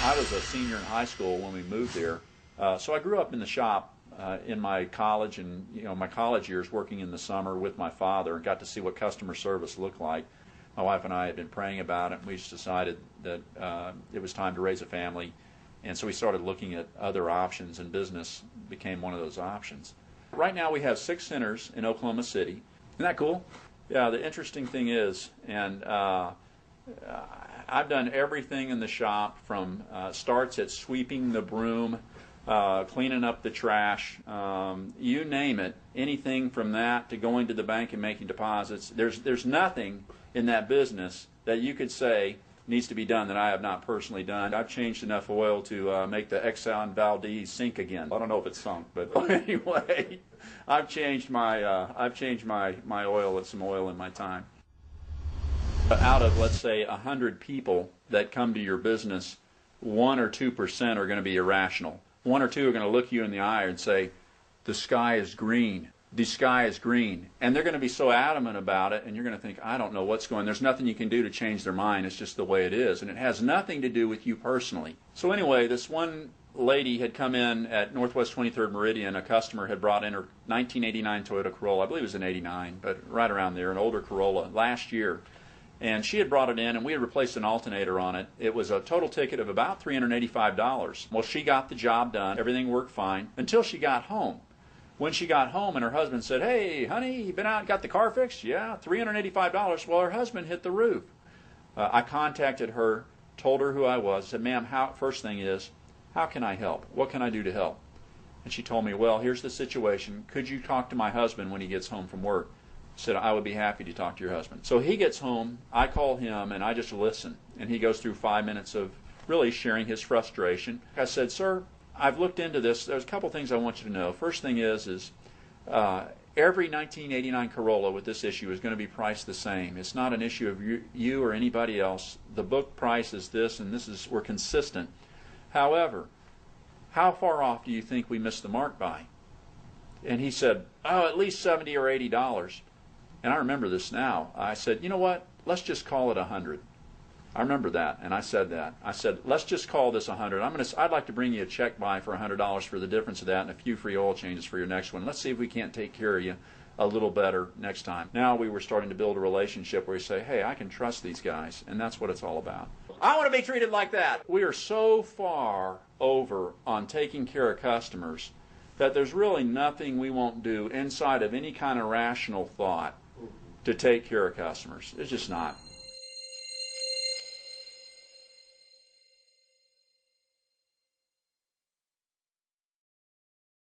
I was a senior in high school when we moved there, so I grew up in the shop in my college and my college years, working in the summer with my father, and got to see what customer service looked like. My wife and I had been praying about it, and we just decided that it was time to raise a family, and so we started looking at other options, and business became one of those options. Right now we have 6 centers in Oklahoma City. Isn't that cool? Yeah, the interesting thing is, and I've done everything in the shop from starts at sweeping the broom, cleaning up the trash, you name it, anything from that to going to the bank and making deposits. There's nothing in that business that you could say needs to be done that I have not personally done. I've changed enough oil to make the Exxon Valdez sink again. I don't know if it's sunk, but anyway, I've changed my oil with some oil in my time. Out of, let's say, 100 people that come to your business, 1 or 2% are going to be irrational. 1 or 2 are going to look you in the eye and say, the sky is green. The sky is green. And they're going to be so adamant about it, and you're going to think, I don't know what's going on. There's nothing you can do to change their mind. It's just the way it is. And it has nothing to do with you personally. So anyway, this one lady had come in at Northwest 23rd Meridian. A customer had brought in her 1989 Toyota Corolla. I believe it was an 89, but right around there, an older Corolla, last year. And she had brought it in, and we had replaced an alternator on it. It was a total ticket of about $385. Well, she got the job done. Everything worked fine until she got home. When she got home and her husband said, hey, honey, you been out and got the car fixed? Yeah, $385. Well, her husband hit the roof. I contacted her, told her who I was, said, ma'am, first thing is, how can I help? What can I do to help? And she told me, well, here's the situation. Could you talk to my husband when he gets home from work? I said, I would be happy to talk to your husband. So he gets home, I call him, and I just listen. And he goes through 5 minutes of really sharing his frustration. I said, sir, I've looked into this. There's a couple things I want you to know. First thing is every 1989 Corolla with this issue is going to be priced the same. It's not an issue of you or anybody else. The book price is this, and we're consistent. However, how far off do you think we missed the mark by? And he said, oh, at least $70 or $80. And I remember this now. I said, you know what? Let's just call it 100. I remember that, and I said that. I said, let's just call this 100. I'd like to bring you a check by for $100 for the difference of that and a few free oil changes for your next one. Let's see if we can't take care of you a little better next time. Now we were starting to build a relationship where we say, hey, I can trust these guys, and that's what it's all about. I want to be treated like that. We are so far over on taking care of customers that there's really nothing we won't do inside of any kind of rational thought to take care of customers. It's just not.